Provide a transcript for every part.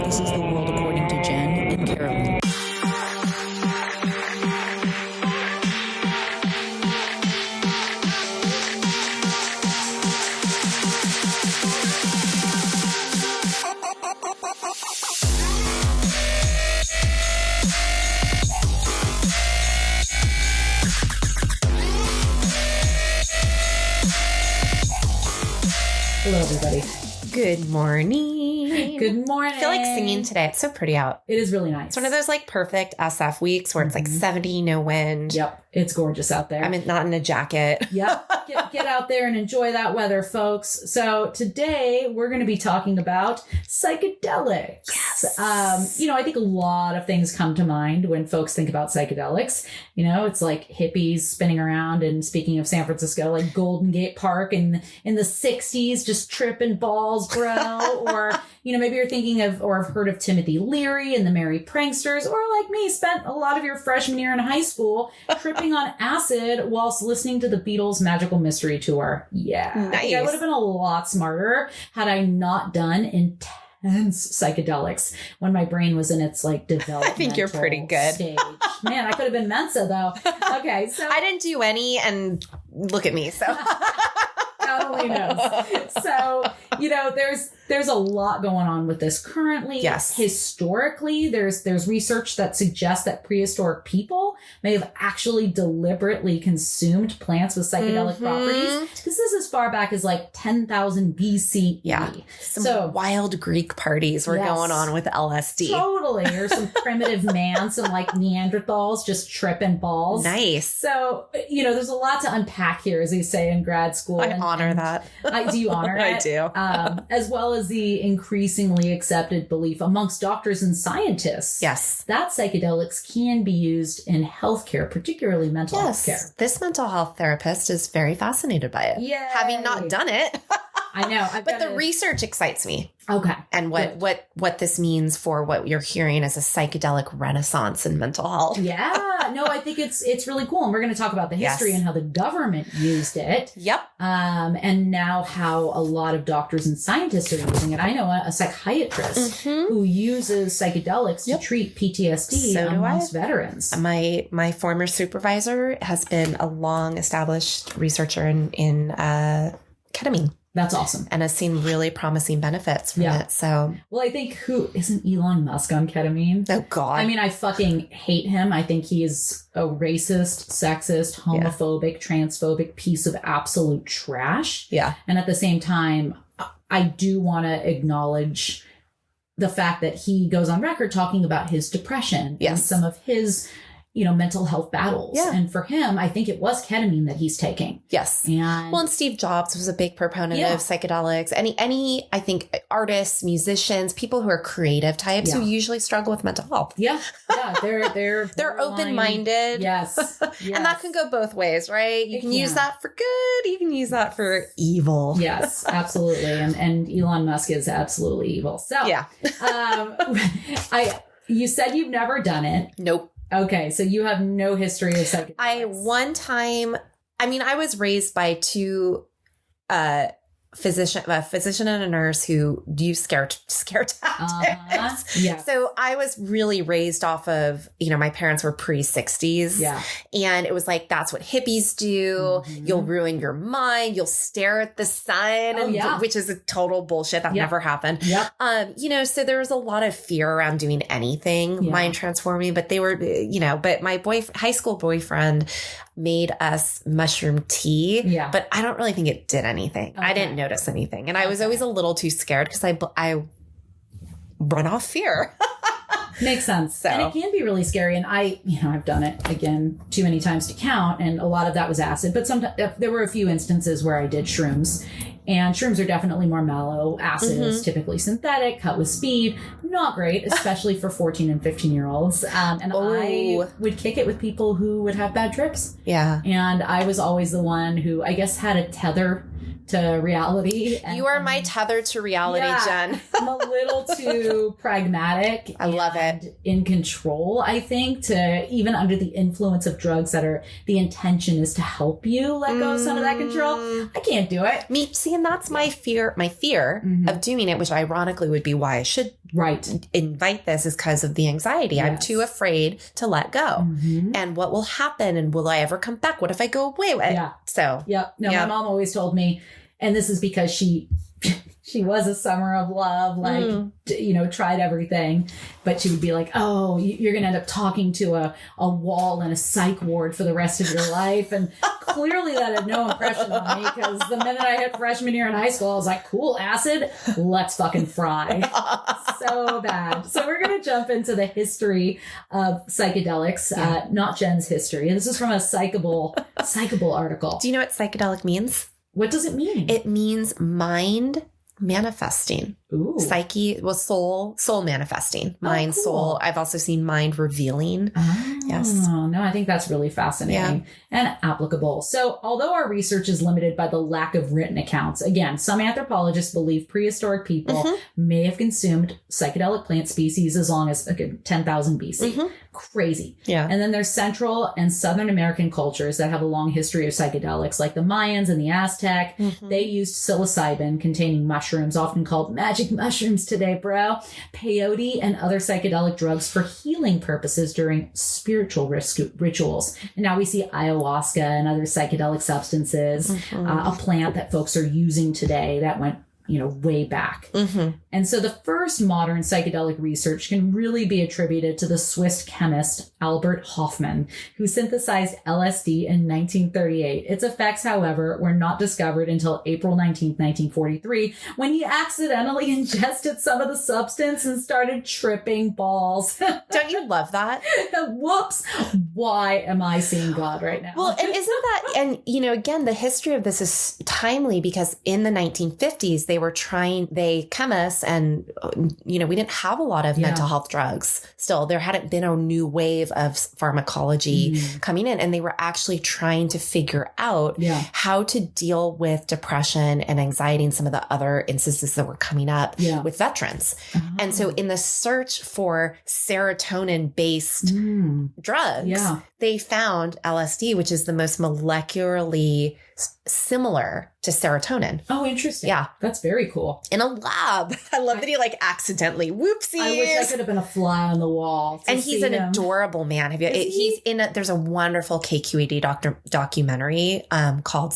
This is The World According to Jen and Carolyn. Hello, everybody. Good morning. Good morning. I feel like singing today. It's so pretty out. It is really nice. It's one of those like perfect SF weeks where it's like 70, no wind. Yep. It's gorgeous out there. I'm not in a jacket. Yep. Get out there and enjoy that weather, folks. So today we're going to be talking about psychedelics. Yes. I think a lot of things come to mind when folks think about psychedelics. It's like hippies spinning around, and speaking of San Francisco, like Golden Gate Park in the 60s, just tripping balls, bro. Or, maybe you're thinking of or have heard of Timothy Leary and the Merry Pranksters, or like me, spent a lot of your freshman year in high school tripping on acid whilst listening to the Beatles Magical Mystery Tour. Yeah. Nice. I would have been a lot smarter had I not done intense psychedelics when my brain was in its like developmental I think you're pretty good. Stage. Man, I could have been Mensa though. Okay, so I didn't do any, and look at me. So God only knows. So, there's a lot going on with this currently. Yes. Historically, there's research that suggests that prehistoric people may have actually deliberately consumed plants with psychedelic properties. This is as far back as like 10,000 BCE. Yeah. Some wild Greek parties were going on with LSD. Totally. Or some primitive man, some like Neanderthals just tripping balls. Nice. So, there's a lot to unpack here, as they say in grad school. I honor that. Do you honor it? I do. As well as the increasingly accepted belief amongst doctors and scientists. Yes. That psychedelics can be used in healthcare, particularly mental health care. This mental health therapist is very fascinated by it. Yay. Having not done it. I know. But the research excites me. Okay. And what this means for what you're hearing as a psychedelic renaissance in mental health. Yeah. No, I think it's really cool. And we're going to talk about the history and how the government used it. Yep. And now how a lot of doctors and scientists are using it. I know a psychiatrist who uses psychedelics to treat PTSD amongst veterans. My former supervisor has been a long established researcher in ketamine. That's awesome. And has seen really promising benefits from it. So, well, I think isn't Elon Musk on ketamine? Oh, God. I mean, I fucking hate him. I think he is a racist, sexist, homophobic, transphobic piece of absolute trash. Yeah. And at the same time, I do want to acknowledge the fact that he goes on record talking about his depression and some of his mental health battles. Yeah. And for him, I think it was ketamine that he's taking. Yes. And Steve Jobs was a big proponent of psychedelics. Any, I think, artists, musicians, people who are creative types who usually struggle with mental health. Yeah. Yeah. They're open-minded. Yes. And that can go both ways, right? You can use that for good. You can use that for evil. Yes, absolutely. And Elon Musk is absolutely evil. So, you said you've never done it. Nope. Okay, so you have no history of psychedelics. I was raised by two a physician and a nurse who use scare tactics. Yeah. So I was really raised off of, my parents were pre-60s. Yeah. And it was like, that's what hippies do. You'll ruin your mind. You'll stare at the sun, which is a total bullshit. That never happened. Yep. So there was a lot of fear around doing anything mind transforming, but they were, but my high school boyfriend made us mushroom tea. Yeah. But I don't really think it did anything. Okay. I didn't notice anything. And I was always a little too scared because I run off fear. Makes sense. So. And it can be really scary. And I've done it again too many times to count. And a lot of that was acid. But sometimes there were a few instances where I did shrooms. And shrooms are definitely more mellow. Acid is typically synthetic, cut with speed. Not great, especially for 14 and 15-year-olds. I would kick it with people who would have bad trips. Yeah. And I was always the one who, I guess, had a tether to reality. You are my tether to reality, Jen. I'm a little too pragmatic. I love it. In control, I think, to even under the influence of drugs that are, the intention is to help you let go of some of that control. I can't do it. And that's my fear of doing it, which ironically would be why I should invite this is because of the anxiety. Yes. I'm too afraid to let go. Mm-hmm. And what will happen? And will I ever come back? What if I go away? Yeah. So, my mom always told me, and this is because she was a summer of love, tried everything, but she would be like, oh, you're going to end up talking to a wall in a psych ward for the rest of your life. And clearly that had no impression on me, because the minute I hit freshman year in high school, I was like, cool, acid, let's fucking fry. So bad. So we're going to jump into the history of psychedelics, not Jen's history. This is from a Psychable article. Do you know what psychedelic means? What does it mean? It means mind manifesting. Ooh. Psyche, well, soul manifesting. Mind, cool. Soul. I've also seen mind revealing. Oh, yes. No, I think that's really fascinating and applicable. So although our research is limited by the lack of written accounts, again, some anthropologists believe prehistoric people may have consumed psychedelic plant species as long as 10,000 BC. Mm-hmm. Crazy. Yeah. And then there's Central and Southern American cultures that have a long history of psychedelics, like the Mayans and the Aztec. Mm-hmm. They used psilocybin containing mushrooms, often called magic mushrooms today, bro, peyote, and other psychedelic drugs for healing purposes during spiritual rituals. And now we see ayahuasca and other psychedelic substances, a plant that folks are using today that went way back. Mm-hmm. And so the first modern psychedelic research can really be attributed to the Swiss chemist Albert Hofmann, who synthesized LSD in 1938. Its effects, however, were not discovered until April 19th, 1943, when he accidentally ingested some of the substance and started tripping balls. Don't you love that? Whoops. Why am I seeing God right now? Well, and isn't that, and again, the history of this is timely, because in the 1950s, chemists, and, we didn't have a lot of mental health drugs. Still, there hadn't been a new wave of pharmacology coming in, and they were actually trying to figure out how to deal with depression and anxiety and some of the other instances that were coming up with veterans. Oh. And so in the search for serotonin-based drugs, they found LSD, which is the most molecularly similar to serotonin. Oh, interesting. Yeah. That's very cool. In a lab. I love that he accidentally, whoopsies. I wish I could have been a fly on the wall. And he's an adorable man. He's there's a wonderful KQED documentary called,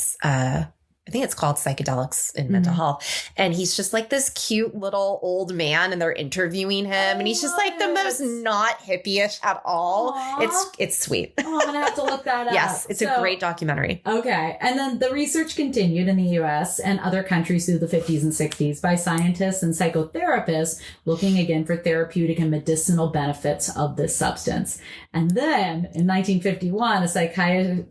I think it's called Psychedelics in Mental Health. And he's just like this cute little old man, and they're interviewing him. And he's just like the most not hippie-ish at all. Aww. It's sweet. Oh, I'm going to have to look that up. Yes, it's a great documentary. Okay. And then the research continued in the U.S. and other countries through the 50s and 60s by scientists and psychotherapists looking again for therapeutic and medicinal benefits of this substance. And then in 1951, a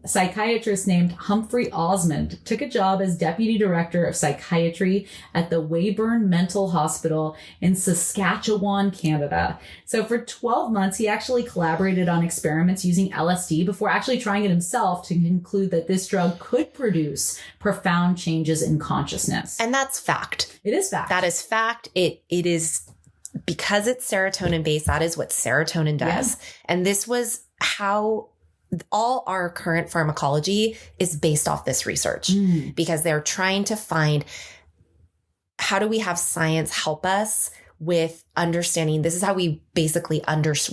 psychiatrist named Humphrey Osmond took a job as deputy director of psychiatry at the Weyburn Mental Hospital in Saskatchewan, Canada. So for 12 months, he actually collaborated on experiments using LSD before actually trying it himself to conclude that this drug could produce profound changes in consciousness. And that's fact. It is fact. That is fact. It is, because it's serotonin based, that is what serotonin does. Yeah. And this was how all our current pharmacology is based off this research, because they're trying to find, how do we have science help us with understanding? This is how we basically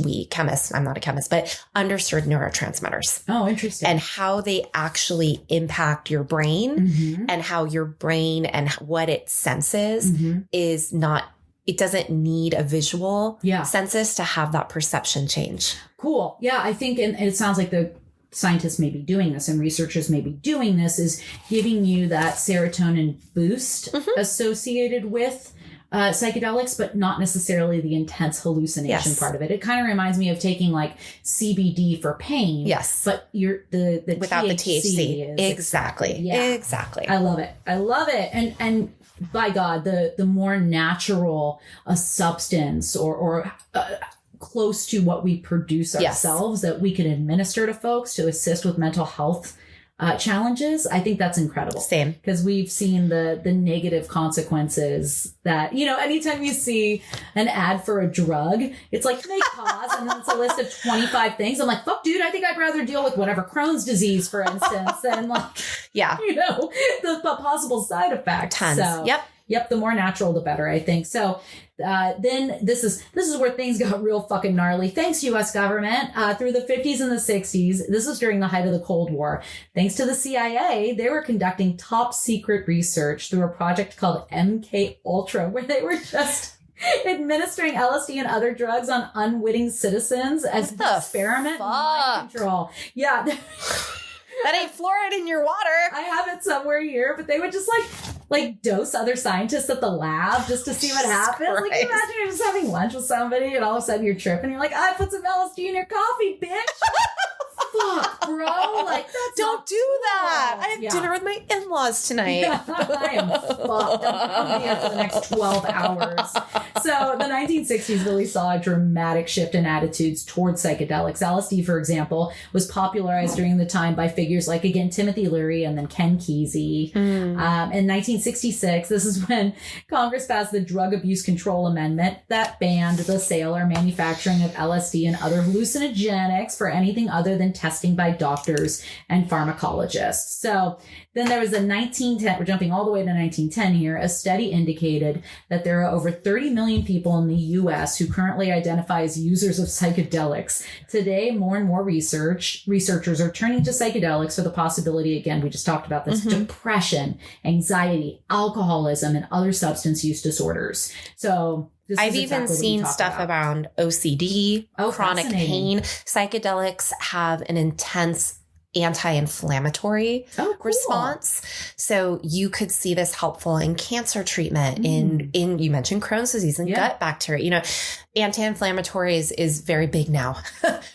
we chemists, I'm not a chemist, but understood neurotransmitters. Oh, interesting. And how they actually impact your brain, and how your brain and what it senses is not, it doesn't need a visual senses to have that perception change. Cool. Yeah, I think, and it sounds like the scientists may be doing this and researchers may be doing this, is giving you that serotonin boost associated with psychedelics, but not necessarily the intense hallucination part of it. It kind of reminds me of taking like CBD for pain. Yes. But the without THC the THC. Exactly. Yeah. Exactly. I love it. I love it. And by God, the more natural a substance or close to what we produce ourselves that we can administer to folks to assist with mental health challenges, I think that's incredible. Same. Because we've seen the negative consequences that, anytime you see an ad for a drug, it's like, make pause, and then it's a list of 25 things. I'm like, fuck, dude, I think I'd rather deal with whatever Crohn's disease, for instance, than the possible side effects. Tons. So, yep. Yep, the more natural, the better, I think. So then this is where things got real fucking gnarly. Thanks, U.S. government. Through the 50s and the 60s, this was during the height of the Cold War. Thanks to the CIA, they were conducting top secret research through a project called MK Ultra, where they were just administering LSD and other drugs on unwitting citizens as an experiment in mind control. Yeah. That ain't fluoride in your water. I have it somewhere here, but they would just like dose other scientists at the lab just to see what happens. Like, can you imagine you're just having lunch with somebody and all of a sudden you're tripping. You're like, I put some LSD in your coffee, bitch. Fuck, bro. Like, that's don't do that. I have dinner with my in-laws tonight. Yeah, I am fucked. I'm here for the next 12 hours. So the 1960s really saw a dramatic shift in attitudes towards psychedelics. LSD, for example, was popularized during the time by figures like, again, Timothy Leary and then Ken Kesey. In 1966, this is when Congress passed the Drug Abuse Control Amendment that banned the sale or manufacturing of LSD and other hallucinogenics for anything other than testing by doctors and pharmacologists. So then there was a 1910, we're jumping all the way to 1910 here, a study indicated that there are over 30 million people in the U.S. who currently identify as users of psychedelics. Today, more and more researchers are turning to psychedelics for the possibility, again, we just talked about this, depression, anxiety, alcoholism, and other substance use disorders. So I've even seen stuff around OCD, chronic pain. Psychedelics have an intense anti-inflammatory response. So you could see this helpful in cancer treatment, in you mentioned Crohn's disease and gut bacteria. You know, anti-inflammatory is very big now.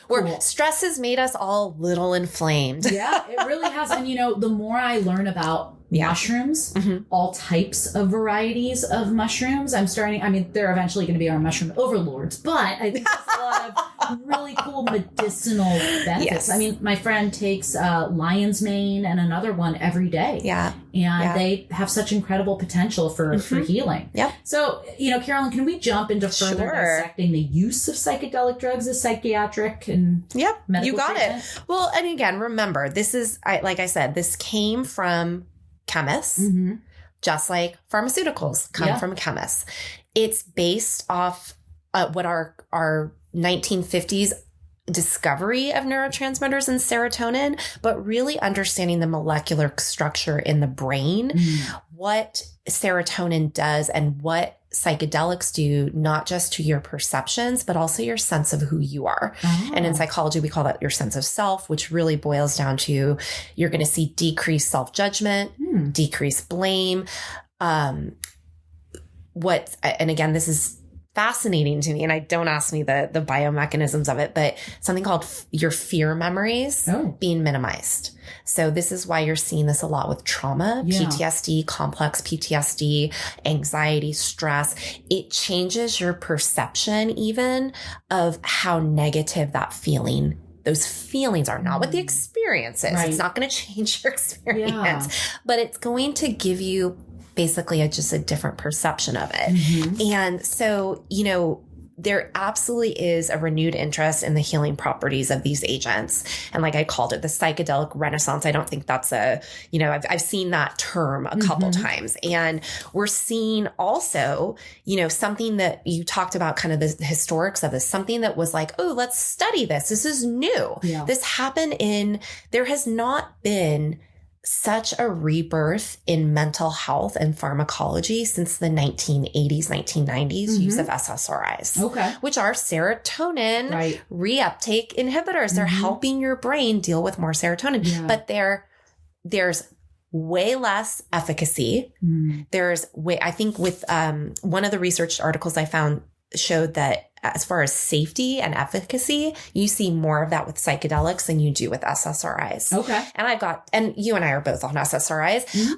Where stress has made us all a little inflamed. Yeah, it really has. And, you know, the more I learn about mushrooms, all types of varieties of mushrooms, they're eventually going to be our mushroom overlords, but I think there's a lot of really cool medicinal benefits. Yes. I mean, my friend takes lion's mane and another one every day. Yeah. And they have such incredible potential for healing. Yep. So, you know, Carolyn, can we jump into further dissecting the use of psychedelic drugs as psychiatric and medical you got treatment? it. Well, and again, remember, this is, like I said, this came from chemists, just like pharmaceuticals come from chemists. It's based off what our 1950s discovery of neurotransmitters and serotonin, but really understanding the molecular structure in the brain, what serotonin does and what psychedelics do, not just to your perceptions, but also your sense of who you are. And in psychology, we call that your sense of self, which really boils down to you're going to see decreased self-judgment, decreased blame. And again, this is fascinating to me, and I don't ask me the biomechanisms of it, but something called your fear memories being minimized. So this is why you're seeing this a lot with trauma, PTSD, complex PTSD, anxiety, stress. It changes your perception even of how negative that feeling, those feelings are, not what the experience is. It's not going to change your experience, but it's going to give you basically just a different perception of it. And so, you know, there absolutely is a renewed interest in the healing properties of these agents. And like I called it, the psychedelic renaissance. I don't think that's I've seen that term a couple times. And we're seeing also, you know, something that you talked about, kind of the historics of this, something that was like, oh, let's study this. This is new. This happened there has not been such a rebirth in mental health and pharmacology since the 1980s, 1990s use of SSRIs, which are serotonin reuptake inhibitors. They're helping your brain deal with more serotonin, but there's way less efficacy. I think with one of the research articles I found showed that as far as safety and efficacy, you see more of that with psychedelics than you do with SSRIs. And you and I are both on SSRIs.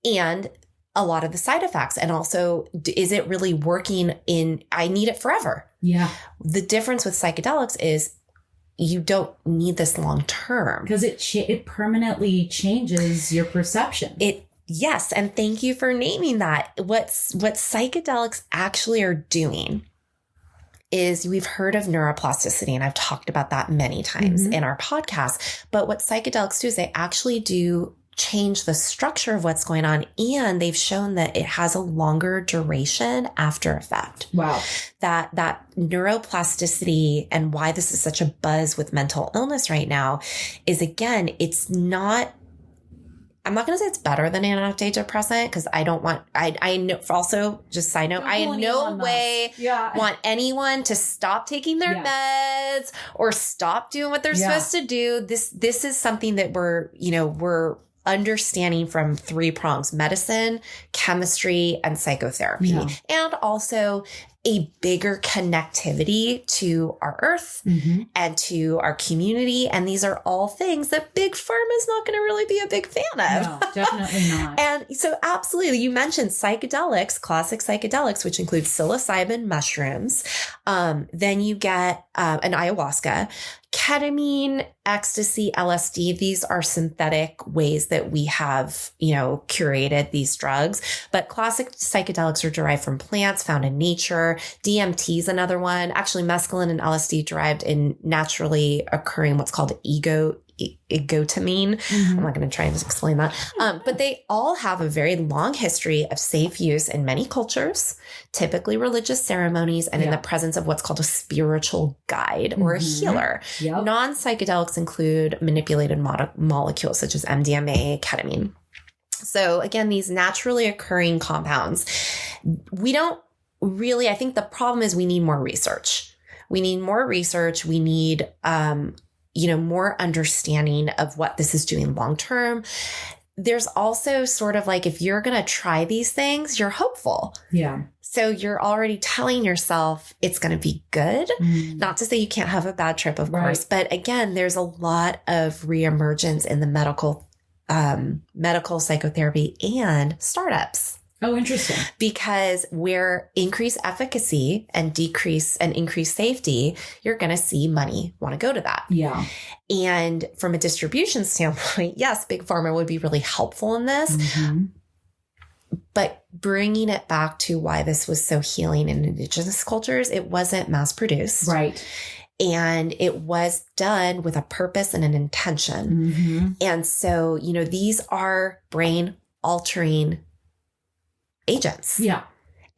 And a lot of the side effects. And also, is it really working I need it forever? The difference with psychedelics is you don't need this long term. Because it permanently changes your perception. Yes. And thank you for naming that. What psychedelics actually are doing is, we've heard of neuroplasticity, and I've talked about that many times in our podcast. But what psychedelics do is they actually do change the structure of what's going on. And they've shown that it has a longer duration after effect. Wow. That neuroplasticity and why this is such a buzz with mental illness right now is, again, it's not, I'm not going to say it's better than an antidepressant because I don't want, I know, also just side note, I in no way want anyone to stop taking their meds or stop doing what they're supposed to do. This is something that we're understanding from 3 prongs: medicine, chemistry, and psychotherapy. And also a bigger connectivity to our earth and to our community. And these are all things that big pharma is not going to really be a big fan of. No, definitely not. And so absolutely, you mentioned psychedelics, classic psychedelics, which include psilocybin mushrooms. Then you get an ayahuasca, ketamine, ecstasy, LSD. These are synthetic ways that we have, curated these drugs. But classic psychedelics are derived from plants found in nature. DMT is another one. Actually, mescaline and LSD derived in naturally occurring what's called egotamine. I'm not going to try and explain that. But they all have a very long history of safe use in many cultures, typically religious ceremonies, and in the presence of what's called a spiritual guide or a healer. Non-psychedelics include manipulated molecules such as MDMA, ketamine. So again, these naturally occurring compounds, we don't really, I think the problem is we need more research. We need more research. We need, more understanding of what this is doing long term. There's also sort of like, if you're going to try these things, you're hopeful. Yeah. So you're already telling yourself it's going to be good. Not to say you can't have a bad trip, of course. But again, there's a lot of reemergence in the medical psychotherapy and startups. Oh, interesting. Because where increased efficacy and increased safety, you're going to see money want to go to that. Yeah. And from a distribution standpoint, yes, big pharma would be really helpful in this. But bringing it back to why this was so healing in indigenous cultures, it wasn't mass produced. Right. And it was done with a purpose and an intention. And so, these are brain altering agents. Yeah.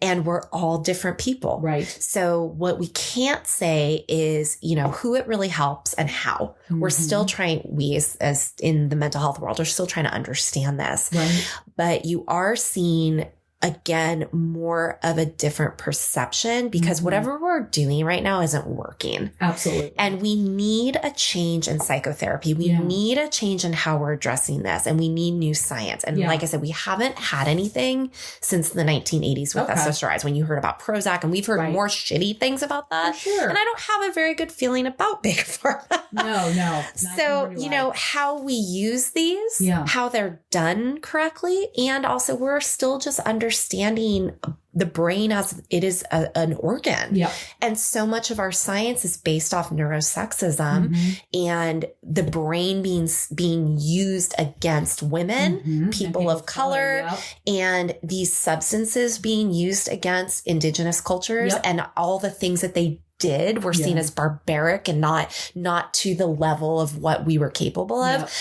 And we're all different people. Right. So what we can't say is, who it really helps and how. We're still trying, as in the mental health world, are still trying to understand this. Right. But you are seeing, again, more of a different perception because whatever we're doing right now isn't working. Absolutely. And we need a change in psychotherapy. We need a change in how we're addressing this, and we need new science. And like I said, we haven't had anything since the 1980s with SSRIs, when you heard about Prozac, and we've heard more shitty things about that. For sure. And I don't have a very good feeling about big pharma. No. So, how we use these, how they're done correctly, and also we're still just understanding the brain as it is an organ. Yeah. And so much of our science is based off neurosexism and the brain being used against women, people of color, and these substances being used against indigenous cultures and all the things that they did were seen as barbaric and not to the level of what we were capable of.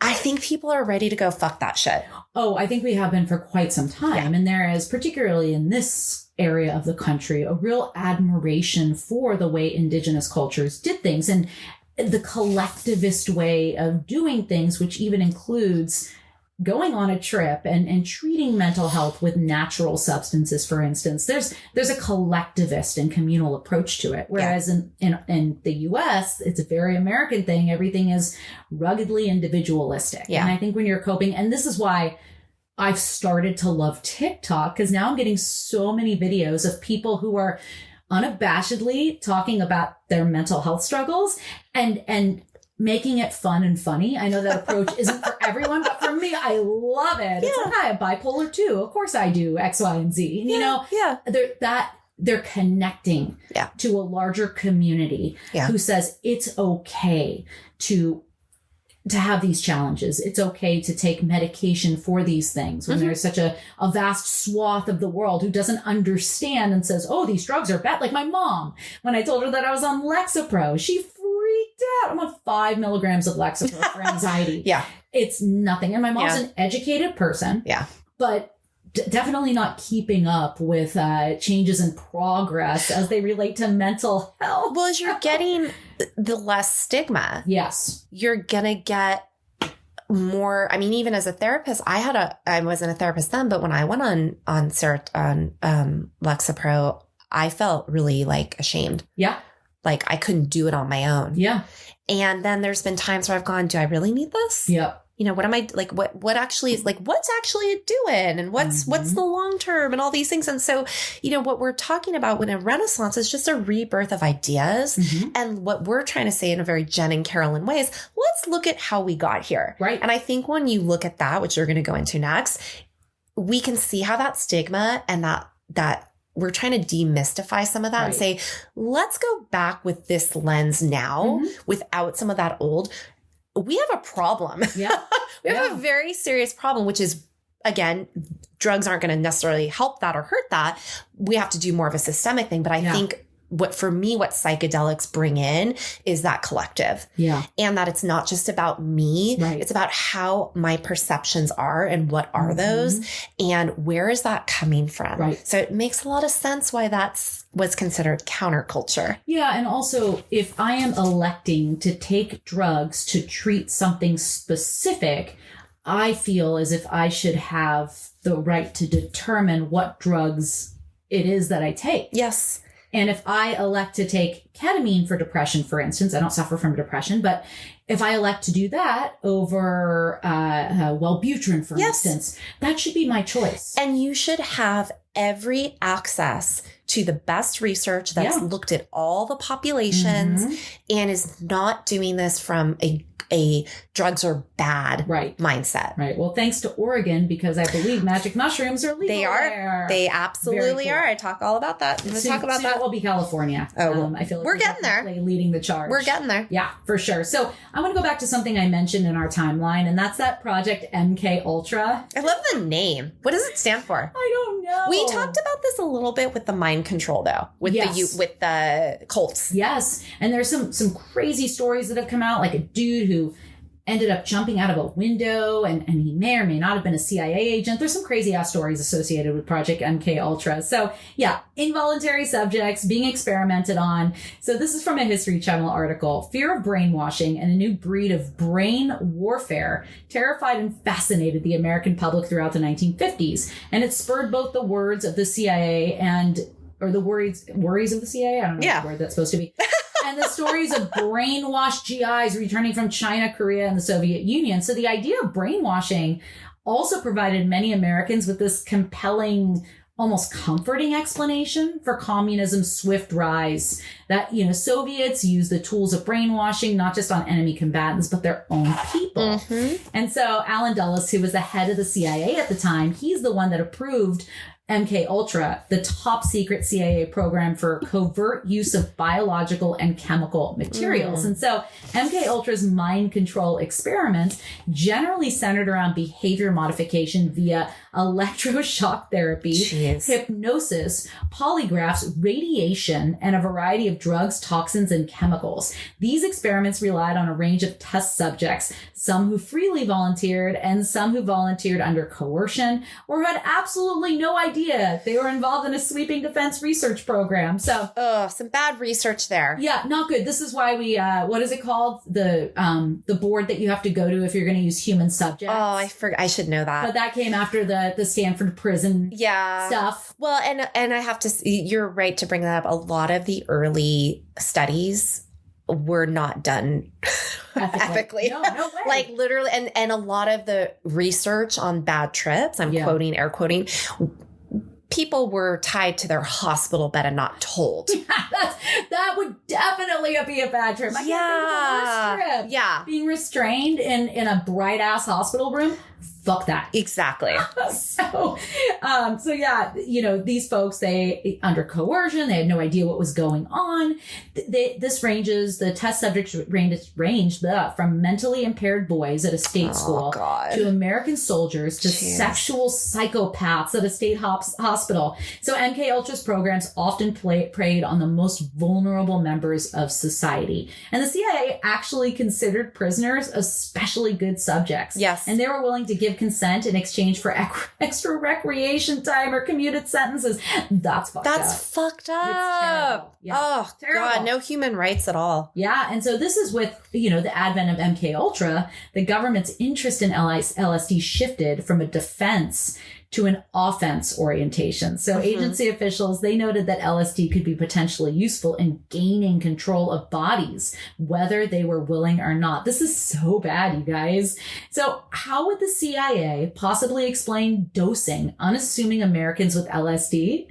I think people are ready to go fuck that shit. Oh, I think we have been for quite some time. And there is, particularly in this area of the country, a real admiration for the way indigenous cultures did things and the collectivist way of doing things, which even includes going on a trip and treating mental health with natural substances, for instance. There's a collectivist and communal approach to it. Whereas in the US, it's a very American thing. Everything is ruggedly individualistic. Yeah. And I think when you're coping, and this is why I've started to love TikTok, because now I'm getting so many videos of people who are unabashedly talking about their mental health struggles and making it fun and funny. I know that approach isn't for everyone, but for me, I love it. It's like, I have bipolar too. Of course I do X, Y, and Z. They're connecting to a larger community who says it's okay to have these challenges. It's okay to take medication for these things when there's such a vast swath of the world who doesn't understand and says, oh, these drugs are bad. Like my mom, when I told her that I was on Lexapro, she freaked out. I'm on 5 milligrams of Lexapro for anxiety. Yeah. It's nothing. And my mom's an educated person. Yeah. But definitely not keeping up with changes in progress as they relate to mental health. Well, as you're getting the less stigma. Yes. You're going to get more. I mean, even as a therapist, I wasn't a therapist then, but when I went on Lexapro, I felt really like ashamed. Yeah. Like I couldn't do it on my own. Yeah. And then there's been times where I've gone, do I really need this? Yep. You know, what am I like? What actually is like, what's actually it doing? And what's the long term and all these things? And so, you know, what we're talking about when a Renaissance is just a rebirth of ideas. And what we're trying to say in a very Jen and Carolyn way is let's look at how we got here. Right. And I think when you look at that, which you're going to go into next, we can see how that stigma and that we're trying to demystify some of that and say, let's go back with this lens now without some of that old. We have a problem. Yeah. We have a very serious problem, which is, again, drugs aren't going to necessarily help that or hurt that. We have to do more of a systemic thing. But I think what psychedelics bring in is that collective. Yeah. And that it's not just about me. Right. It's about how my perceptions are and what are those and where is that coming from. Right. So it makes a lot of sense why that's what's considered counterculture. Yeah. And also, if I am electing to take drugs to treat something specific, I feel as if I should have the right to determine what drugs it is that I take. Yes. And if I elect to take ketamine for depression, for instance, I don't suffer from depression, but if I elect to do that over Wellbutrin, for instance, that should be my choice. And you should have every access to the best research that's looked at all the populations and is not doing this from a drugs are bad mindset. Right. Well, thanks to Oregon, because I believe magic mushrooms are legal. They are. There. They absolutely are. I talk all about that. I'm going to talk about that. It will be California. Oh, I feel like we're getting there. Leading the charge. We're getting there. Yeah, for sure. So I want to go back to something I mentioned in our timeline, and that's that Project MK Ultra. I love the name. What does it stand for? I don't know. We talked about this a little bit with the mind control, though, with the cults. Yes, and there's some crazy stories that have come out, like a dude who ended up jumping out of a window and he may or may not have been a CIA agent. There's some crazy ass stories associated with Project MK Ultra. So yeah, involuntary subjects being experimented on. So this is from a History Channel article. Fear of brainwashing and a new breed of brain warfare terrified and fascinated the American public throughout the 1950s. And it spurred both the words of the CIA or the worries of the CIA. I don't know what word that's supposed to be. And the stories of brainwashed GIs returning from China, Korea, and the Soviet Union. So the idea of brainwashing also provided many Americans with this compelling, almost comforting explanation for communism's swift rise. That, Soviets used the tools of brainwashing, not just on enemy combatants, but their own people. And so Alan Dulles, who was the head of the CIA at the time, he's the one that approved MK Ultra, the top secret CIA program for covert use of biological and chemical materials. And so MK Ultra's mind control experiments generally centered around behavior modification via electroshock therapy, hypnosis, polygraphs, radiation, and a variety of drugs, toxins, and chemicals. These experiments relied on a range of test subjects, some who freely volunteered and some who volunteered under coercion or had absolutely no idea they were involved in a sweeping defense research program. So, some bad research there. Yeah, not good. This is why we, what is it called? The board that you have to go to if you're going to use human subjects. Oh, I forgot. I should know that. But that came after the Stanford prison stuff. Well, and I have to, you're right to bring that up. A lot of the early studies were not done ethically. No way. Like literally, and a lot of the research on bad trips, I'm air quoting, people were tied to their hospital bed and not told. That would definitely be a bad trip. I can't think of the worst trip. Yeah. Being restrained in a bright ass hospital room. fuck that. Exactly. So yeah, these folks, they, under coercion, they had no idea what was going on. The test subjects ranged from mentally impaired boys at a state school to American soldiers to sexual psychopaths at a state hospital. So MK Ultra's programs often preyed on the most vulnerable members of society. And the CIA actually considered prisoners especially good subjects. Yes. And they were willing to give consent in exchange for extra recreation time or commuted sentences. That's fucked up. That's fucked up. It's terrible. Yeah. Oh, terrible. God, no human rights at all. Yeah. And so this is with, the advent of MK Ultra, the government's interest in LSD shifted from a defense to an offense orientation. So agency officials, they noted that LSD could be potentially useful in gaining control of bodies, whether they were willing or not. This is so bad, you guys. So how would the CIA possibly explain dosing unassuming Americans with LSD?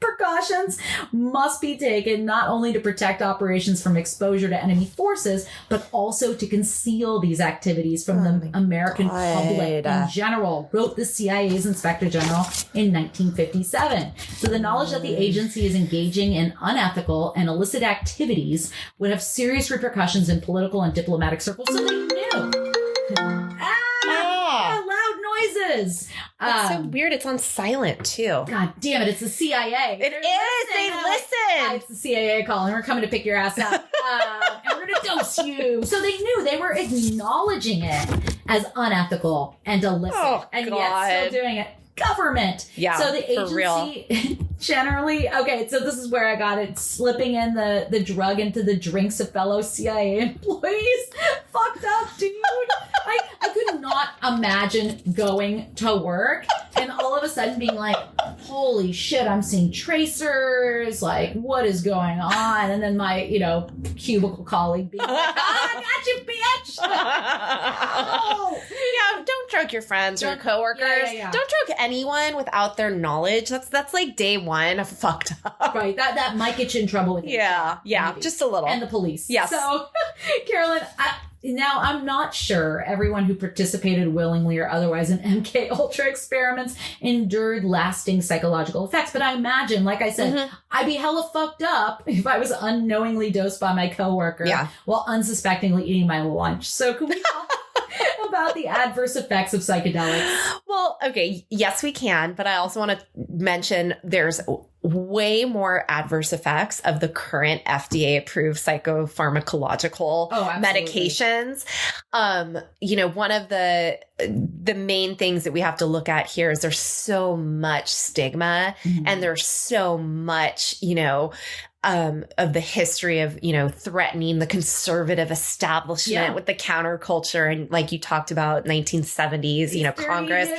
Precautions must be taken not only to protect operations from exposure to enemy forces, but also to conceal these activities from the American public in general, wrote the CIA's Inspector General in 1957. So the knowledge that the agency is engaging in unethical and illicit activities would have serious repercussions in political and diplomatic circles. So they knew. Loud noises. That's so weird. It's on silent too. God damn it. It's the CIA. It is. They listen. It's the CIA calling. We're coming to pick your ass up. And we're going to dose you. So they knew. They were acknowledging it as unethical and illicit. And yet still doing it. Government. Yeah. So the agency generally, okay, so this is where I got it. Slipping in the drug into the drinks of fellow CIA employees. Fucked up, dude. I could not imagine going to work and all of a sudden being like, holy shit, I'm seeing tracers. Like, what is going on? And then my, cubicle colleague being like, I got you, bitch. Oh. Yeah, don't drug your friends or coworkers. Yeah. Don't drug anyone without their knowledge. That's like day one of fucked up. Right. That might get you in trouble with Yeah, maybe. Just a little. And the police. Yes. So, Carolyn, now, I'm not sure everyone who participated willingly or otherwise in MK Ultra experiments endured lasting psychological effects. But I imagine, like I said, I'd be hella fucked up if I was unknowingly dosed by my coworker while unsuspectingly eating my lunch. So can we talk about the adverse effects of psychedelics? Well, okay. Yes, we can. But I also want to mention there's way more adverse effects of the current FDA approved psychopharmacological medications. One of the main things that we have to look at here is there's so much stigma and there's so much, of the history of, threatening the conservative establishment with the counterculture. And like you talked about 1970s, Congress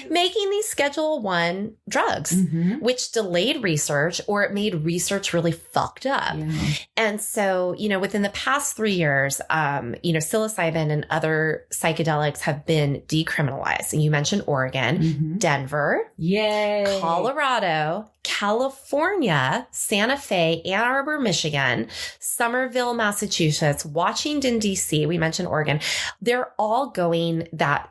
making these Schedule I drugs, which delayed research or it made research really fucked up. Yeah. And so, within the past 3 years, psilocybin and other psychedelics have been decriminalized. And you mentioned Oregon, Denver, Colorado, California, Santa Fe, Ann Arbor, Michigan, Somerville, Massachusetts, Washington, D.C., we mentioned Oregon. They're all going that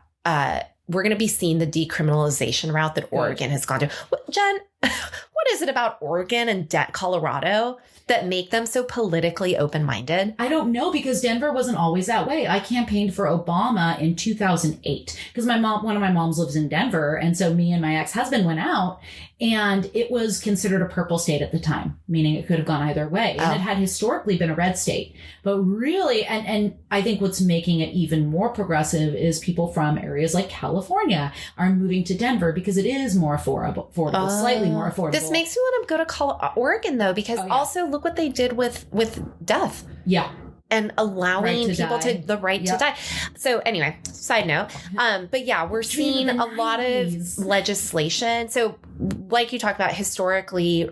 we're going to be seeing the decriminalization route that Oregon has gone to. Jen, what is it about Oregon and Colorado that make them so politically open-minded? I don't know, because Denver wasn't always that way. I campaigned for Obama in 2008 because one of my moms lives in Denver. And so me and my ex-husband went out and it was considered a purple state at the time, meaning it could have gone either way. And it had historically been a red state. But really, and I think what's making it even more progressive is people from areas like California are moving to Denver because it is more affordable, slightly more affordable. This makes me want to go to Oregon, though, because also look what they did with death. Yeah. And allowing people the right to die. So anyway, side note. But yeah, we're seeing a lot of legislation. So like you talked about historically,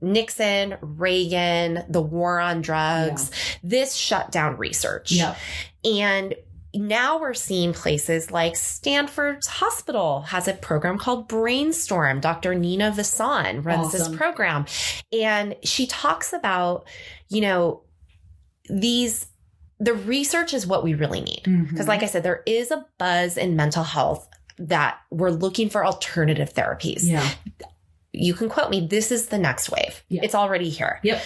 Nixon, Reagan, the war on drugs, this shut down research. Yeah. And now we're seeing places like Stanford's hospital has a program called Brainstorm. Dr. Nina Vasan runs this program. And she talks about, these the research is what we really need. Because like I said, there is a buzz in mental health that we're looking for alternative therapies. Yeah. You can quote me, this is the next wave. Yeah. It's already here. Yep.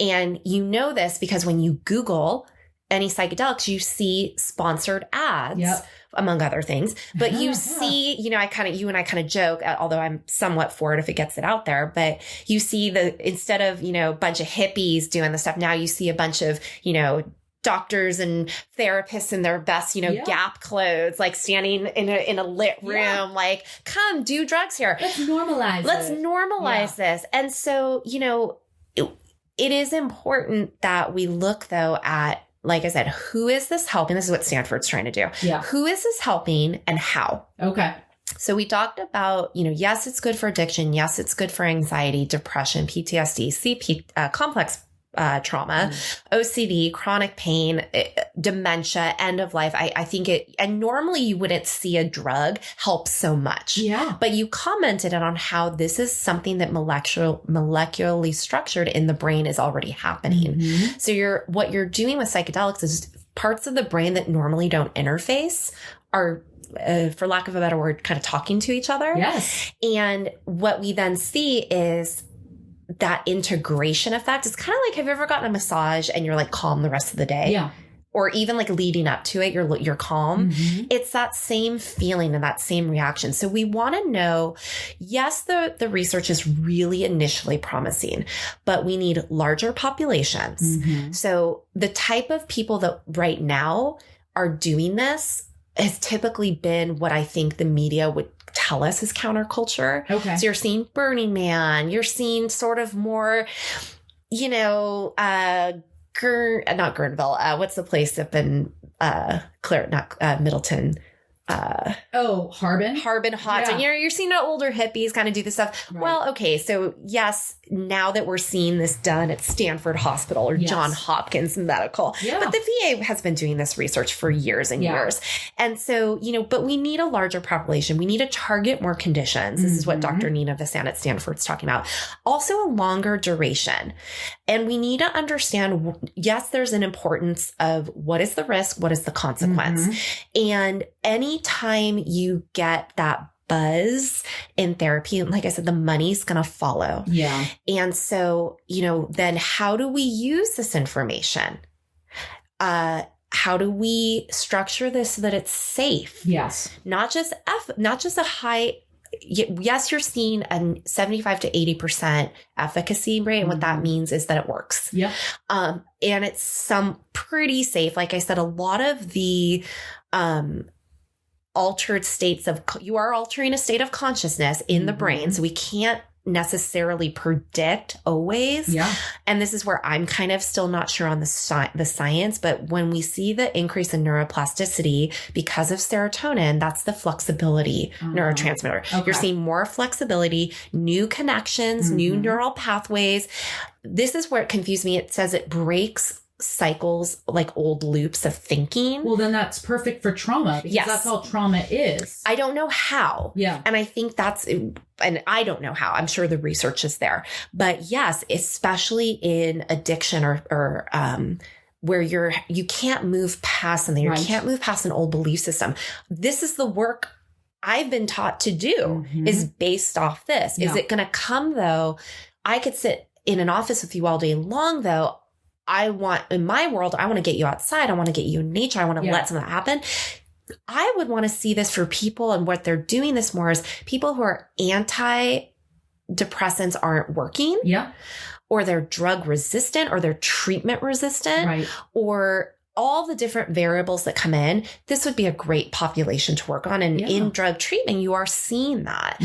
And you know this because when you Google any psychedelics, you see sponsored ads, among other things. But you see, you and I kind of joke, although I'm somewhat for it if it gets it out there, but you see instead of, a bunch of hippies doing the stuff, now you see a bunch of, doctors and therapists in their best, Gap clothes, like standing in a lit room, like, come do drugs here. Let's normalize this. And so, it is important that we look though at, like I said, who is this helping? This is what Stanford's trying to do. Yeah. Who is this helping and how? Okay. So we talked about, yes, it's good for addiction. Yes, it's good for anxiety, depression, PTSD, complex trauma, OCD, chronic pain, dementia, end of life. I think and normally you wouldn't see a drug help so much. Yeah. But you commented on how this is something that molecularly structured in the brain is already happening. So what you're doing with psychedelics is parts of the brain that normally don't interface are, for lack of a better word, kind of talking to each other. Yes. And what we then see is that integration effect. It's kind of like, have you ever gotten a massage and you're like calm the rest of the day? Yeah. Or even like leading up to it, you're calm. It's that same feeling and that same reaction. So we want to know, yes, the research is really initially promising, but we need larger populations. So the type of people that right now are doing this has typically been what I think the media would tell us is counterculture. Okay. So you're seeing Burning Man, you're seeing sort of more, not Guerneville. What's the place up in Middleton? Harbin Hot. Yeah. And you're seeing older hippies kind of do this stuff. Right. Well, okay. So yes, now that we're seeing this done at Stanford Hospital or Johns Hopkins Medical, but the VA has been doing this research for years and years. And so, but we need a larger population. We need to target more conditions. This is what Dr. Nina Vasan at Stanford's talking about. Also a longer duration. And we need to understand, yes, there's an importance of what is the risk? What is the consequence? And anytime you get that buzz in therapy, and like I said, the money's going to follow. Yeah. And so, then how do we use this information? How do we structure this so that it's safe? Yes. Not just a high. Yes, you're seeing a 75 to 80% efficacy rate. And what that means is that it works. Yeah. And it's some pretty safe. Like I said, a lot of the, altered states you are altering a state of consciousness in the brain. So we can't necessarily predict always. Yeah. And this is where I'm kind of still not sure on the science, but when we see the increase in neuroplasticity because of serotonin, that's the flexibility neurotransmitter. Okay. You're seeing more flexibility, new connections, new neural pathways. This is where it confused me. It says it breaks cycles, like old loops of thinking. Well, then that's perfect for trauma because that's all trauma is. I don't know how. Yeah. And I think and I don't know how. I'm sure the research is there. But yes, especially in addiction or where you can't move past something. You can't move past an old belief system. This is the work I've been taught to do is based off this. Yeah. Is it going to come though? I could sit in an office with you all day long though. In my world, I want to get you outside. I want to get you in nature. I want to let something happen. I would want to see this for people, and what they're doing this more is people who are antidepressants aren't working. Yeah. Or they're drug resistant or they're treatment resistant or all the different variables that come in. This would be a great population to work on. And in drug treatment, you are seeing that.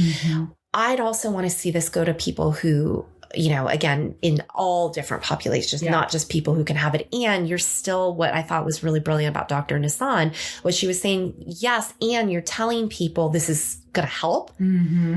I'd also want to see this go to people who, again, in all different populations, not just people who can have it. And you're still, what I thought was really brilliant about Dr. Nissan was she was saying, yes, and you're telling people this is going to help.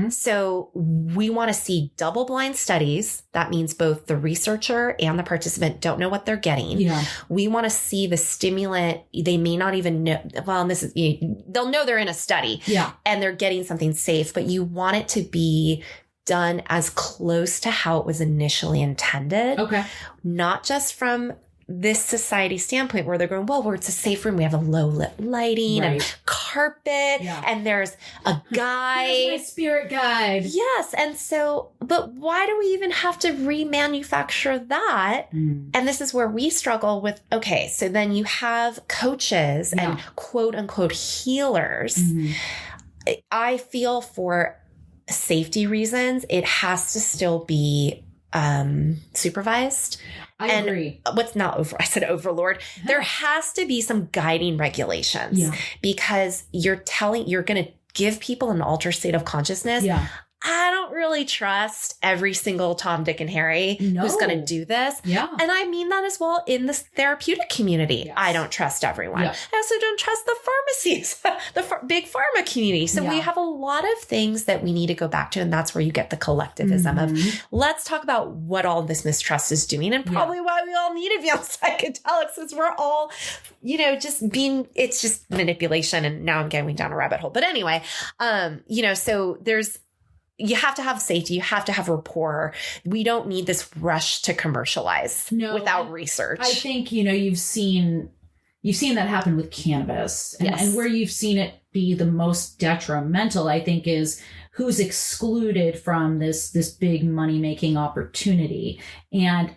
So we want to see double-blind studies. That means both the researcher and the participant don't know what they're getting. Yeah. We want to see the stimulant. They may not even know. Well, they'll know they're in a study and they're getting something safe, but you want it to be done as close to how it was initially intended. Okay. Not just from this society standpoint where they're going, well, it's a safe room. We have a low lit lighting and carpet and there's a guide. Here's my spirit guide. Yes. And so, but why do we even have to remanufacture that? And this is where we struggle with, okay, so then you have coaches and quote unquote healers. I feel for safety reasons, it has to still be supervised. I agree. What's not over? I said overlord. There has to be some guiding regulations because you're going to give people an altered state of consciousness. I don't really trust every single Tom, Dick, and Harry who's going to do this. And I mean that as well in the therapeutic community. I don't trust everyone. I also don't trust the pharmacies, the big pharma community. So we have a lot of things that we need to go back to. And that's where you get the collectivism of let's talk about what all this mistrust is doing and probably why we all need to be on psychedelics is we're all, it's just manipulation. And now I'm going down a rabbit hole. But anyway, so you have to have safety. You have to have rapport. We don't need this rush to commercialize without research. I think, you've seen that happen with cannabis and where you've seen it be the most detrimental, I think, is who's excluded from this big money-making opportunity and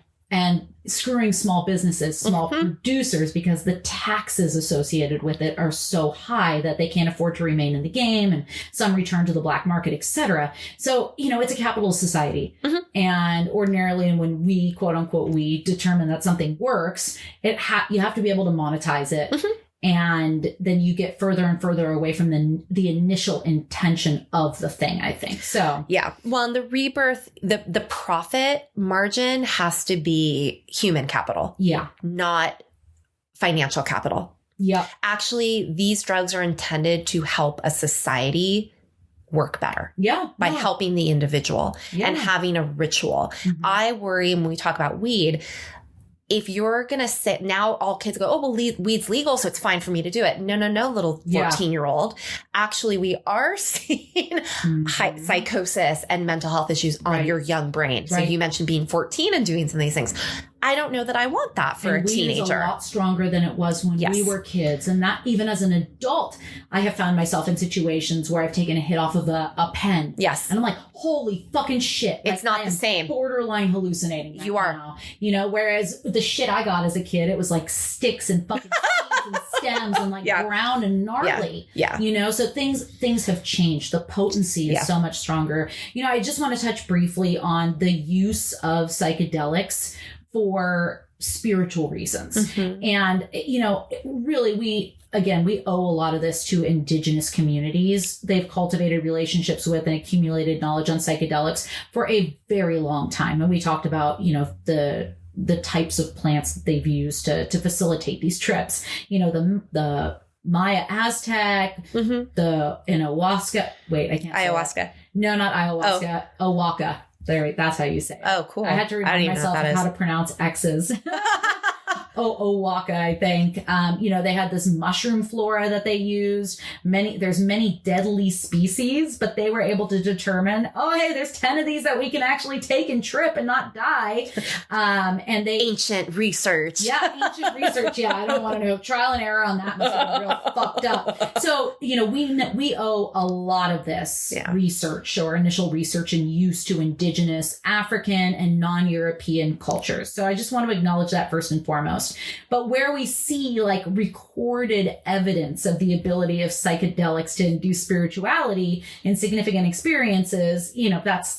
screwing small businesses, small producers, because the taxes associated with it are so high that they can't afford to remain in the game, and some return to the black market, etc. So, it's a capitalist society. And ordinarily, when we, quote unquote, we determine that something works, you have to be able to monetize it. And then you get further and further away from the initial intention of the thing, I think. So, yeah. Well, in the rebirth, the profit margin has to be human capital. Not financial capital. Actually, these drugs are intended to help a society work better. By helping the individual and having a ritual. I worry when we talk about weed, if you're going to sit now, all kids go, oh, well, weed's legal, so it's fine for me to do it. No, little 14-year-old. Actually, we are seeing psychosis and mental health issues on your young brain. So you mentioned being 14 and doing some of these things. I don't know that I want that for a teenager. It's a lot stronger than it was when we were kids. And that even as an adult, I have found myself in situations where I've taken a hit off of a pen. And I'm like, holy fucking shit. It's not the same. Borderline hallucinating. You are. Now. Whereas the shit I got as a kid, it was like sticks and fucking seeds and stems and like brown and gnarly. So things have changed. The potency is so much stronger. I just want to touch briefly on the use of psychedelics for spiritual reasons. And, really we owe a lot of this to indigenous communities. They've cultivated relationships with and accumulated knowledge on psychedelics for a very long time. And we talked about, the types of plants that they've used to facilitate these trips. The Maya Aztec, the ayahuasca. Wait, I can't say ayahuasca. That. No, not ayahuasca. Owaka. There, that's how you say it. Oh, cool. I had to remind myself of how to pronounce X's. Owaka, I think. They had this mushroom flora that they used. There's many deadly species, but they were able to determine, hey, there's 10 of these that we can actually take and trip and not die. And ancient research. Ancient research. I don't want to know. Trial and error on that must have been real fucked up. So, we owe a lot of this research or initial research and use to indigenous African and non-European cultures. So I just want to acknowledge that first and foremost. But where we see like recorded evidence of the ability of psychedelics to induce spirituality in significant experiences,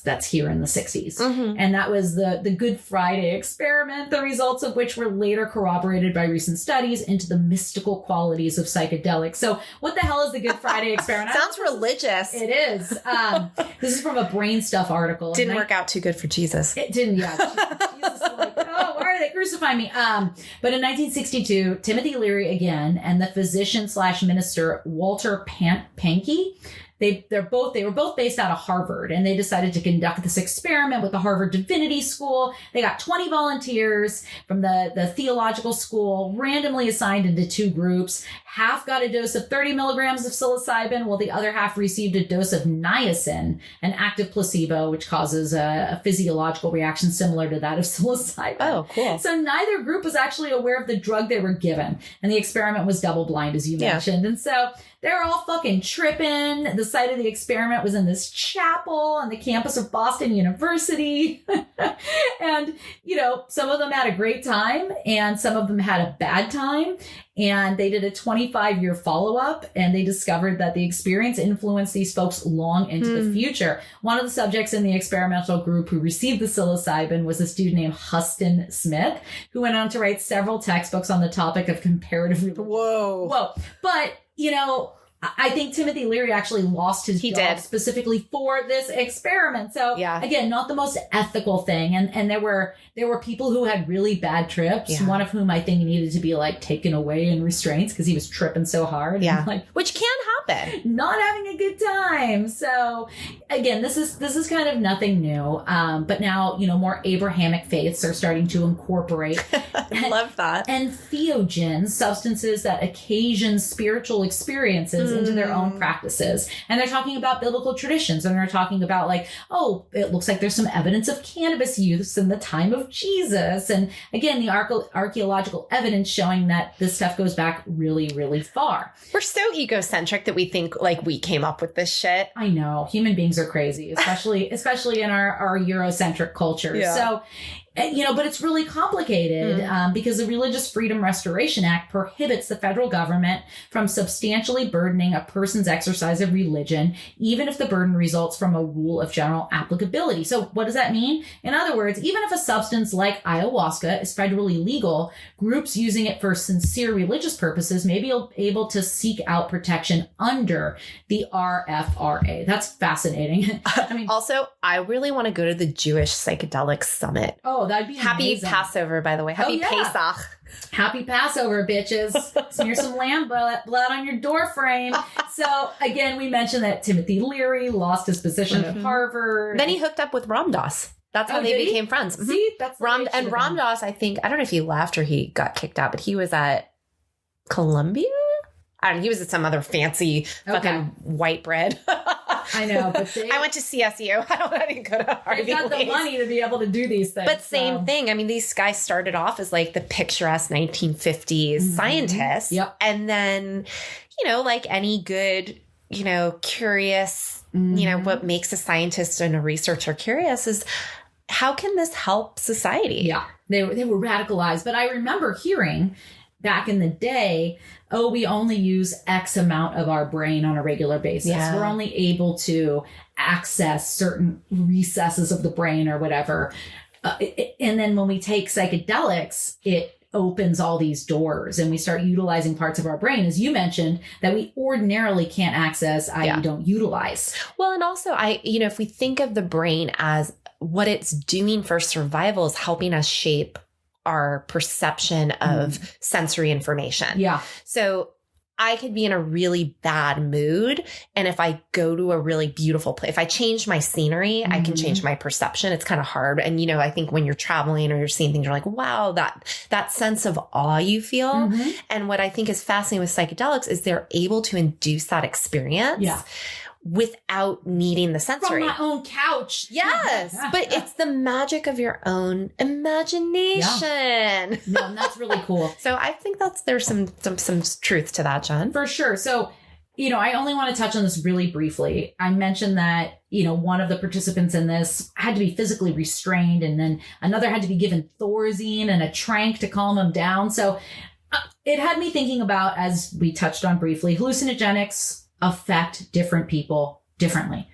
that's here in the 60s. And that was the Good Friday experiment, the results of which were later corroborated by recent studies into the mystical qualities of psychedelics. So what the hell is the Good Friday experiment? Sounds religious. It is. This is from a Brain Stuff article. Didn't work out too good for Jesus. It didn't, Jesus was like, why are they crucifying me? But in 1962, Timothy Leary again and the physician/minister Walter Pankey, they were both based out of Harvard, and they decided to conduct this experiment with the Harvard Divinity School. They got 20 volunteers from the theological school, randomly assigned into two groups. Half got a dose of 30 milligrams of psilocybin, while the other half received a dose of niacin, an active placebo, which causes a physiological reaction similar to that of psilocybin. Oh, cool. So neither group was actually aware of the drug they were given. And the experiment was double blind, as you mentioned. And so they're all fucking tripping. The site of the experiment was in this chapel on the campus of Boston University. And, some of them had a great time and some of them had a bad time. And they did a 25-year follow-up, and they discovered that the experience influenced these folks long into the future. One of the subjects in the experimental group who received the psilocybin was this dude named Huston Smith, who went on to write several textbooks on the topic of comparative religion. Whoa. But, I think Timothy Leary actually lost his job specifically for this experiment. So again, not the most ethical thing. And there were people who had really bad trips. Yeah. One of whom I think needed to be taken away in restraints because he was tripping so hard. Yeah. Which can happen. Not having a good time. So again, this is kind of nothing new. But now, more Abrahamic faiths are starting to incorporate. I love that. Entheogens, substances that occasion spiritual experiences into their own practices. And they're talking about biblical traditions, and they're talking about it looks like there's some evidence of cannabis use in the time of Jesus. And again, the archaeological evidence showing that this stuff goes back really, really far. We're so egocentric that we think we came up with this shit. I know. Human beings are crazy, especially in our Eurocentric culture. Yeah. So, but it's really complicated because the Religious Freedom Restoration Act prohibits the federal government from substantially burdening a person's exercise of religion, even if the burden results from a rule of general applicability. So what does that mean? In other words, even if a substance like ayahuasca is federally legal, groups using it for sincere religious purposes may be able to seek out protection under the RFRA. That's fascinating. Also, I really want to go to the Jewish Psychedelics Summit. Oh, that'd be Happy amazing. Passover, by the way. Happy Pesach. Happy Passover, bitches. Smear some lamb blood on your door frame. So, again, we mentioned that Timothy Leary lost his position at Harvard. Then he hooked up with Ram Dass. That's how they became friends. See? That's Ram Dass, I think, I don't know if he left or he got kicked out, but he was at Columbia? I don't know. He was at some other fancy fucking white bread. I know, but I went to CSU. I didn't go to Harvey. They got the money to be able to do these things. But same thing. I mean, these guys started off as the picturesque 1950s scientists. Yep. And then, like any good, curious, what makes a scientist and a researcher curious is how can this help society? Yeah. They were radicalized. But I remember hearing back in the day, we only use X amount of our brain on a regular basis. Yeah. We're only able to access certain recesses of the brain or whatever. And then when we take psychedelics, it opens all these doors and we start utilizing parts of our brain, as you mentioned, that we ordinarily can't access, i.e. don't utilize. Well, and also if we think of the brain as what it's doing for survival is helping us shape our perception of sensory information. Yeah. So I could be in a really bad mood. And if I go to a really beautiful place, if I change my scenery, I can change my perception. It's kind of hard. And, I think when you're traveling or you're seeing things, you're like, wow, that sense of awe you feel. And what I think is fascinating with psychedelics is they're able to induce that experience. Yeah. Without needing the sensory. From my own couch. Yes. But it's the magic of your own imagination. Yeah. No, and that's really cool. So I think there's some truth to that, Jen. For sure. So, I only want to touch on this really briefly. I mentioned that, one of the participants in this had to be physically restrained, and then another had to be given Thorazine and a trank to calm him down. So it had me thinking about, as we touched on briefly, hallucinogenics affect different people differently.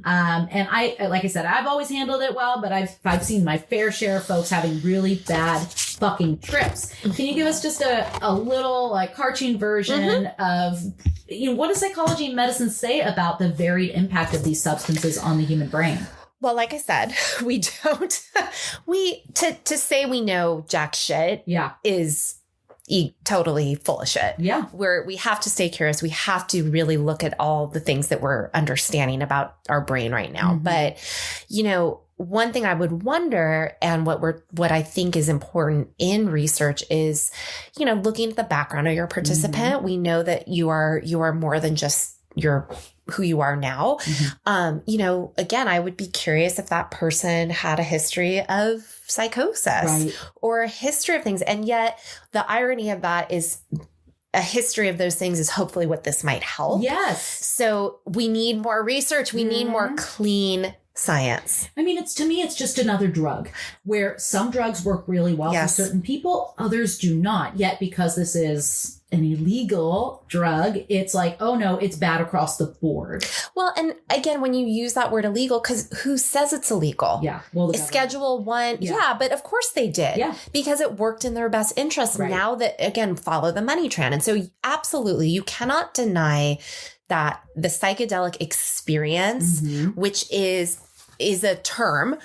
And like I said, I've always handled it well, but I've seen my fair share of folks having really bad fucking trips. Can you give us just a little cartoon version of, what does psychology and medicine say about the varied impact of these substances on the human brain? Well, like I said, to say we know jack shit is totally full of shit. Yeah. Where we have to stay curious. We have to really look at all the things that we're understanding about our brain right now. Mm-hmm. But, one thing I would wonder, and what I think is important in research is, looking at the background of your participant. Mm-hmm. We know that you are more than just who you are now. Mm-hmm. Again, I would be curious if that person had a history of psychosis or a history of things. And yet the irony of that is a history of those things is hopefully what this might help. Yes. So we need more research. We need more clean science. I mean, to me, it's just another drug where some drugs work really well for certain people. Others do not. Yet, because this is an illegal drug, it's like, oh no, it's bad across the board. Well, and again, when you use that word illegal, because who says it's illegal? Yeah. Well, Schedule 1. Yeah, but of course they did. Yeah. Because it worked in their best interest. Right. Now that, again, follow the money trend. And so absolutely, you cannot deny that the psychedelic experience, which is a term,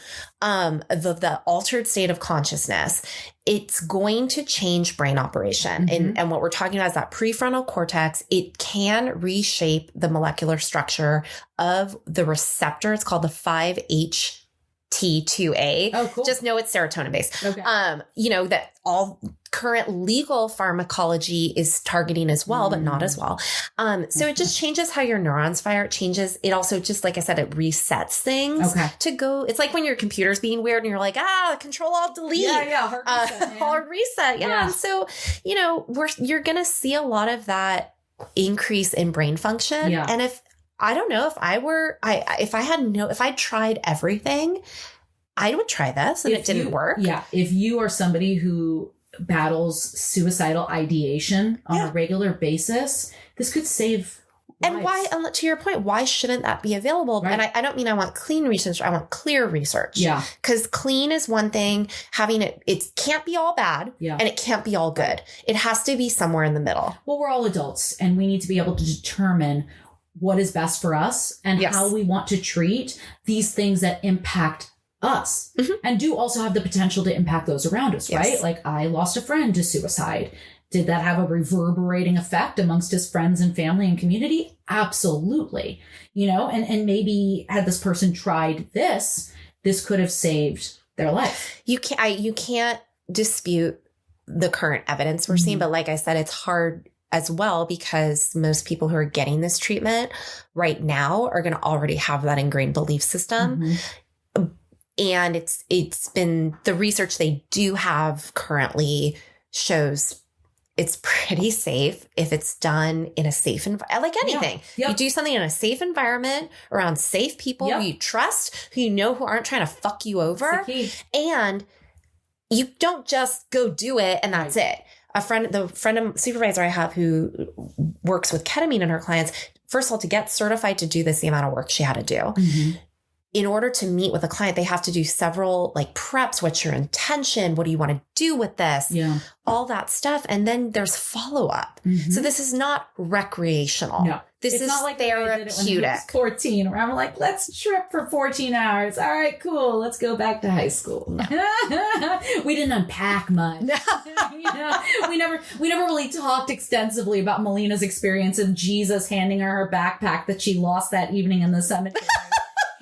the altered state of consciousness, it's going to change brain operation. And what we're talking about is that prefrontal cortex. It can reshape the molecular structure of the receptor. It's called the 5-HT2A. Oh, cool. Just know it's serotonin based. Okay. That all current legal pharmacology is targeting as well, but not as well. So it just changes how your neurons fire. It changes. It also just, like I said, it resets things to go. It's like when your computer's being weird and you're like, control alt delete. Yeah. Hard reset. Yeah. And so, you're going to see a lot of that increase in brain function. Yeah. And if I tried everything, I would try this and it didn't work. Yeah. If you are somebody who battles suicidal ideation on a regular basis, this could save lives. And why, to your point, why shouldn't that be available? Right. And I don't mean I want clean research. I want clear research. Yeah. Because clean is one thing. Having it can't be all bad and it can't be all good. It has to be somewhere in the middle. Well, we're all adults and we need to be able to determine what is best for us and how we want to treat these things that impact us and do also have the potential to impact those around us, right? Like I lost a friend to suicide. Did that have a reverberating effect amongst his friends and family and community? Absolutely. And maybe had this person tried this could have saved their life. You can't dispute the current evidence we're seeing, but like I said, it's hard as well because most people who are getting this treatment right now are going to already have that ingrained belief system. And it's been the research they do have currently shows it's pretty safe if it's done in a safe environment. Like anything, you do something in a safe environment around safe people who you trust, who aren't trying to fuck you over. And you don't just go do it and that's it. The supervisor I have who works with ketamine in her clients, first of all, to get certified to do this, the amount of work she had to do. In order to meet with a client, they have to do several preps. What's your intention? What do you want to do with this? Yeah. All that stuff. And then there's follow-up. So this is not recreational. No. This is not like therapeutic. I was 14, where I'm like, let's trip for 14 hours. All right, cool. Let's go back to high school. No. We didn't unpack much. No. We never really talked extensively about Melina's experience of Jesus handing her backpack that she lost that evening in the cemetery.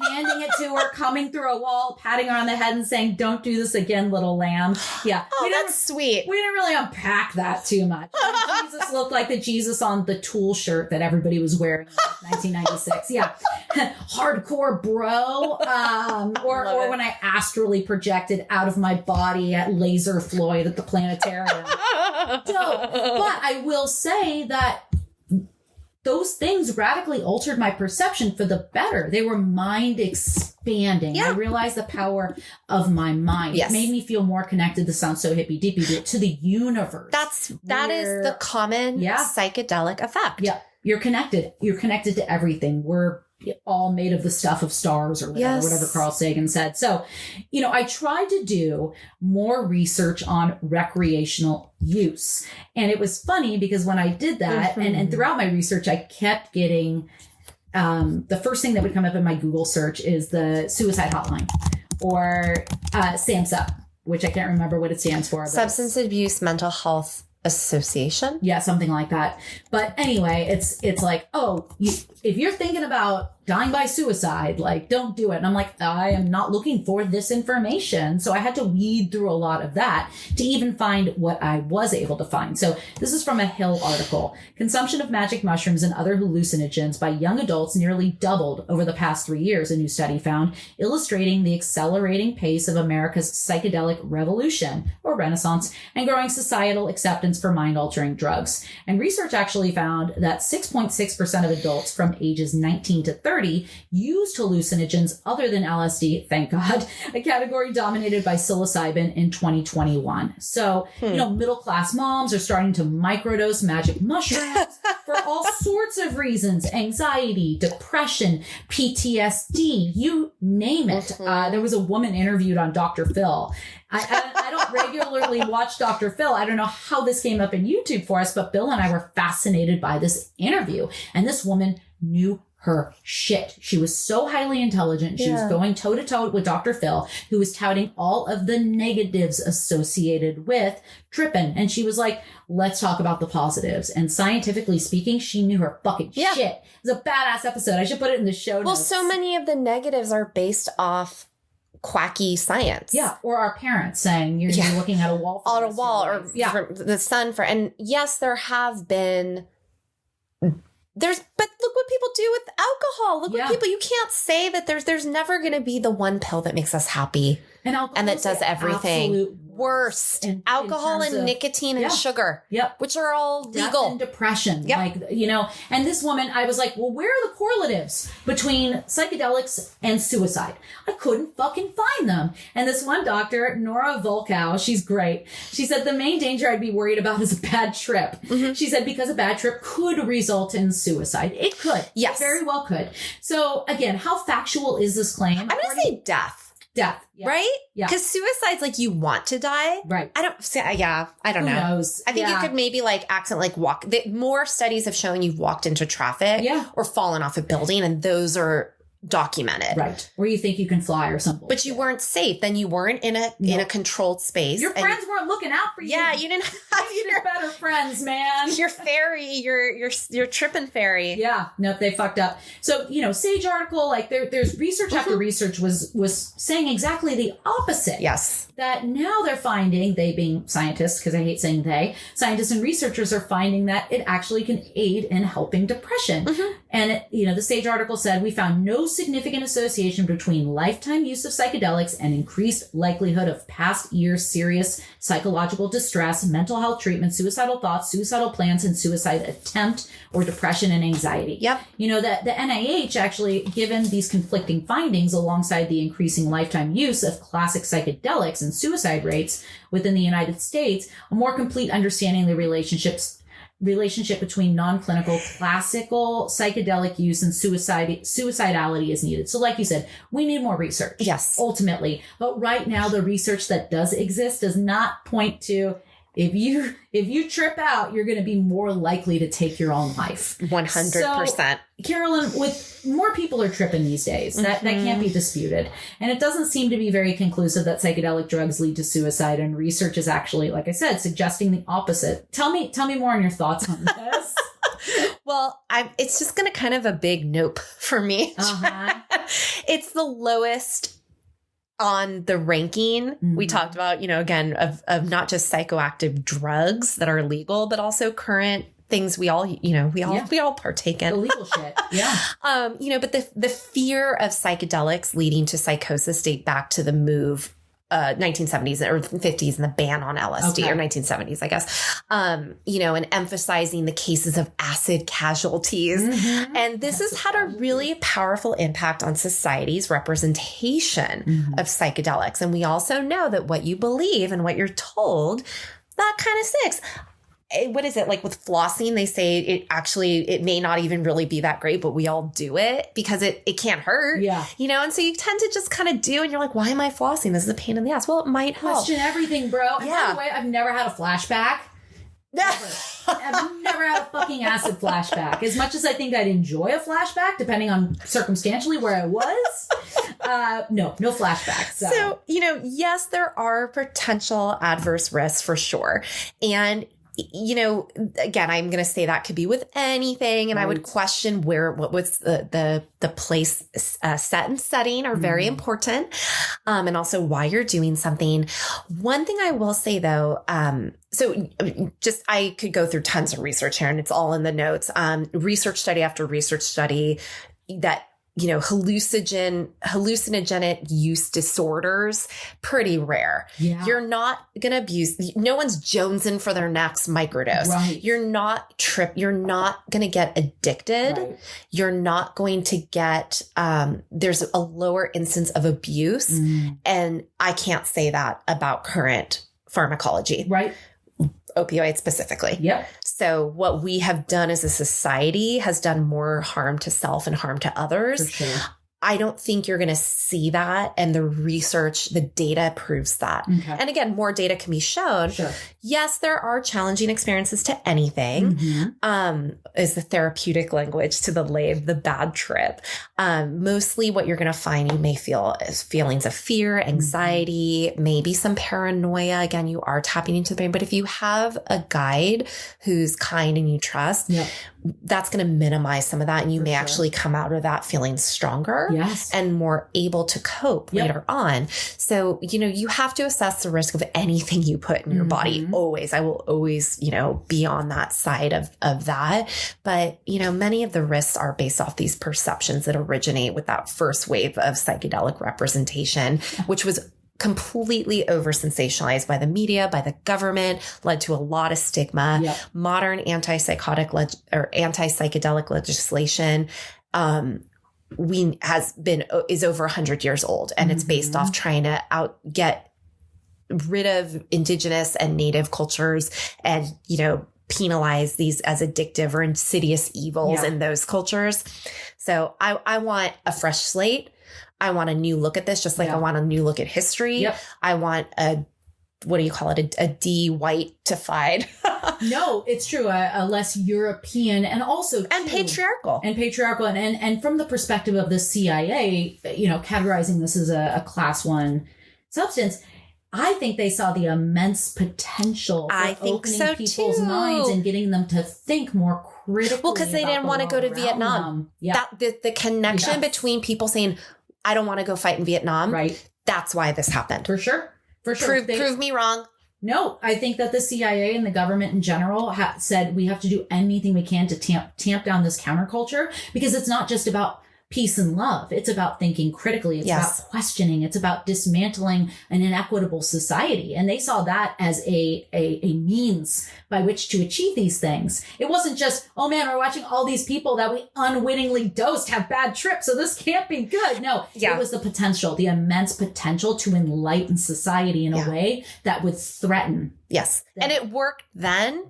Handing it to her, coming through a wall, patting her on the head and saying, don't do this again, little lamb. Yeah. Oh, that's sweet. We didn't really unpack that too much. Jesus looked like the Jesus on the Tool shirt that everybody was wearing in 1996. Yeah. Hardcore bro. Or when I astrally projected out of my body at Laser Floyd at the planetarium. Dope. But I will say that those things radically altered my perception for the better. They were mind expanding. Yeah. I realized the power of my mind. Yes. It made me feel more connected. This sounds so hippy dippy, to the universe. That is the common psychedelic effect. Yeah. You're connected. You're connected to everything. We're all made of the stuff of stars or whatever Carl Sagan said. So, I tried to do more research on recreational use. And it was funny because when I did that and throughout my research, I kept getting, the first thing that would come up in my Google search is the suicide hotline or SAMHSA, which I can't remember what it stands for. Substance Abuse Mental Health association. Yeah, something like that. But anyway, it's like, oh, if you're thinking about dying by suicide, like, don't do it. And I'm like, I am not looking for this information. So I had to weed through a lot of that to even find what I was able to find. So this is from a Hill article. Consumption of magic mushrooms and other hallucinogens by young adults nearly doubled over the past 3 years, a new study found, illustrating the accelerating pace of America's psychedelic revolution or renaissance and growing societal acceptance for mind-altering drugs. And research actually found that 6.6% of adults from ages 19 to 30 used hallucinogens other than LSD, thank God, a category dominated by psilocybin in 2021. So, middle-class moms are starting to microdose magic mushrooms for all sorts of reasons: anxiety, depression, PTSD, you name it. There was a woman interviewed on Dr. Phil. I don't regularly watch Dr. Phil. I don't know how this came up in YouTube for us, but Bill and I were fascinated by this interview. And this woman knew her shit. She was so highly intelligent. She was going toe to toe with Dr. Phil, who was touting all of the negatives associated with tripping. And she was like, let's talk about the positives. And scientifically speaking, she knew her fucking shit. It was a badass episode. I should put it in the show notes. Well, so many of the negatives are based off quacky science. Yeah. Or our parents saying you're looking at a wall. On a wall or from the sun and yes, there have been but look what people do with alcohol. Look what people, you can't say that there's never going to be the one pill that makes us happy and that does everything. Worst. Alcohol and nicotine and sugar. Which are all legal. Death and depression. And this woman, I was like, well, where are the correlatives between psychedelics and suicide? I couldn't fucking find them. And this one doctor, Nora Volkow, she's great. She said the main danger I'd be worried about is a bad trip. She said because a bad trip could result in suicide. It could. Yes. It very well could. So again, how factual is this claim? I'm going to say death. Right? Yeah. Because suicide's like you want to die. Right. I don't know. Who knows? I think you could maybe accidentally walk. More studies have shown you've walked into traffic or fallen off a building, and those are documented. Right. Where you think you can fly or something. But you weren't safe. Then you weren't in a controlled space. Your friends weren't looking out for you. Yeah, you didn't have your better friends, man. Your fairy, your tripping fairy. Yeah. Nope, they fucked up. So, Sage article, there's research after research was saying exactly the opposite. Yes. That now they're finding, they being scientists, because I hate saying they, scientists and researchers are finding that it actually can aid in helping depression. And, the Sage article said, we found no significant association between lifetime use of psychedelics and increased likelihood of past years' serious psychological distress, mental health treatment, suicidal thoughts, suicidal plans, and suicide attempt, or depression and anxiety. Yep. That the NIH actually, given these conflicting findings alongside the increasing lifetime use of classic psychedelics and suicide rates within the United States, a more complete understanding of the relationship between non-clinical classical psychedelic use and suicidality is needed. So like you said, we need more research. Yes. Ultimately. But right now, the research that does exist does not point to if you trip out, you're going to be more likely to take your own life. 100%. So, Carolyn, with more people are tripping these days, that can't be disputed. And it doesn't seem to be very conclusive that psychedelic drugs lead to suicide. And research is actually, like I said, suggesting the opposite. Tell me more on your thoughts on this. Well, it's just going to kind of a big nope for me. It's the lowest on the ranking. We talked about, again, of not just psychoactive drugs that are legal, but also current things we all partake in. The legal shit. Yeah. But the fear of psychedelics leading to psychosis date back to the move 1970s or 50s and the ban on LSD or 1970s, I guess, and emphasizing the cases of acid casualties. And this has had a really powerful impact on society's representation of psychedelics. And we also know that what you believe and what you're told, that kind of sticks. What is it like with flossing? They say it may not even really be that great, but we all do it because it can't hurt. Yeah. And so you tend to just kind of do, and you're like, why am I flossing? This is a pain in the ass. Well, it might help. Question everything, bro. And by the way, I've never had a flashback. I've never had a fucking acid flashback. As much as I think I'd enjoy a flashback, depending on circumstantially where I was, no flashback. So, yes, there are potential adverse risks for sure. And again, I'm going to say that could be with anything. And I would question what was the place set and setting are very important. And also why you're doing something. One thing I will say though, I could go through tons of research here and it's all in the notes. Research study after research study that hallucinogenic use disorders, pretty rare. Yeah. You're not going to abuse. No one's jonesing for their next microdose. Right. You're not going to get addicted. Right. You're not going to get, there's a lower instance of abuse. And I can't say that about current pharmacology. Right. Opioids specifically. Yep. So what we have done as a society has done more harm to self and harm to others. For sure. I don't think you're going to see that. And the research, the data proves that. Okay. And again, more data can be shown. Sure. Yes, there are challenging experiences to anything, is the therapeutic language to the bad trip. Mostly what you're going to find, you may feel is feelings of fear, anxiety, maybe some paranoia. Again, you are tapping into the brain. But if you have a guide who's kind and you trust, that's going to minimize some of that. And you may actually come out of that feeling stronger and more able to cope later on. So, you have to assess the risk of anything you put in your body. Always. I will always, be on that side of that. But, many of the risks are based off these perceptions that originate with that first wave of psychedelic representation, which was completely over sensationalized by the media, by the government, led to a lot of stigma. Yep. Modern anti-psychedelic legislation, is over 100 years old, and it's based off trying to get rid of indigenous and native cultures and, penalize these as addictive or insidious evils in those cultures. So I want a fresh slate. I want a new look at this, just like I want a new look at history. Yep. I want a de-whiteified. No, it's true. A less European and also and patriarchal. And from the perspective of the CIA, categorizing this as a class 1 substance, I think they saw the immense potential for opening people's minds and getting them to think more critically. Well, because they didn't want to go to Vietnam. Yeah. The connection between people saying, I don't want to go fight in Vietnam. Right. That's why this happened. For sure. Prove me wrong. No, I think that the CIA and the government in general said we have to do anything we can to tamp down this counterculture, because it's not just about peace and love. It's about thinking critically. It's about questioning. It's about dismantling an inequitable society. And they saw that as a means by which to achieve these things. It wasn't just, oh man, we're watching all these people that we unwittingly dosed have bad trips, so this can't be good. No, it was the potential, the immense potential to enlighten society in a way that would threaten. Yes. And it worked then.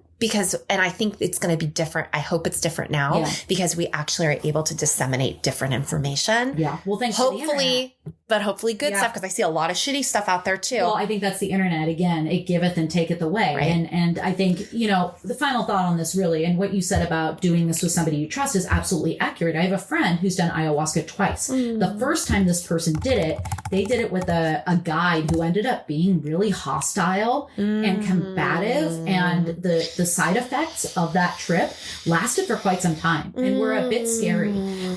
And I think it's going to be different. I hope it's different now because we actually are able to disseminate different information. Yeah. Well, thanks to the internet. But hopefully good stuff, because I see a lot of shitty stuff out there too. Well, I think that's the internet. Again, it giveth and taketh away. Right. And I think, the final thought on this really, and what you said about doing this with somebody you trust is absolutely accurate. I have a friend who's done ayahuasca twice. The first time this person did it, they did it with a guide who ended up being really hostile and combative. And the side effects of that trip lasted for quite some time and were a bit scary.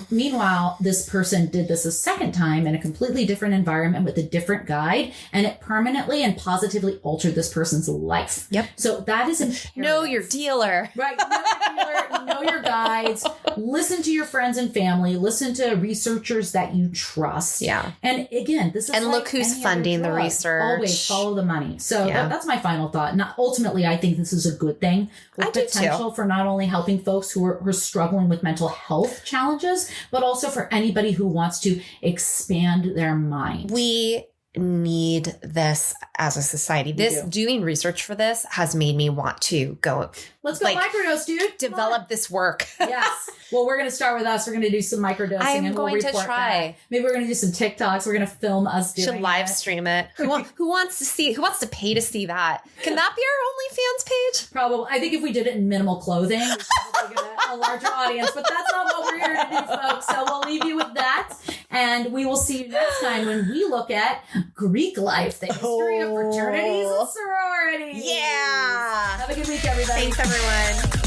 Meanwhile, this person did this a second time in a completely different environment with a different guide, and it permanently and positively altered this person's life. Yep. So that is imperative. Know your dealer. Right. Know your dealer, know your guides, listen to your friends and family, listen to researchers that you trust. Yeah. And again, this is look who's funding the research. Always follow the money. So that's my final thought. Ultimately, I think this is a good thing with potential for not only helping folks who are struggling with mental health challenges, but also for anybody who wants to expand their mind. We need this as a society. Doing research for this has made me want to go. Let's go microdose, dude. Develop this work. Yes. Well, we're going to start with us. We're going to do some microdosing. I'm going to try. Back. Maybe we're going to do some TikToks. We're going to film us doing it. Should live stream it. Who wants to pay to see that? Can that be our OnlyFans page? Probably. I think if we did it in minimal clothing, we should probably get a larger audience. But that's not what we're here to do, folks. So we'll leave you with that. And we will see you next time when we look at Greek life, the history of fraternities and sororities. Yeah. Have a good week, everybody. Thanks, everyone.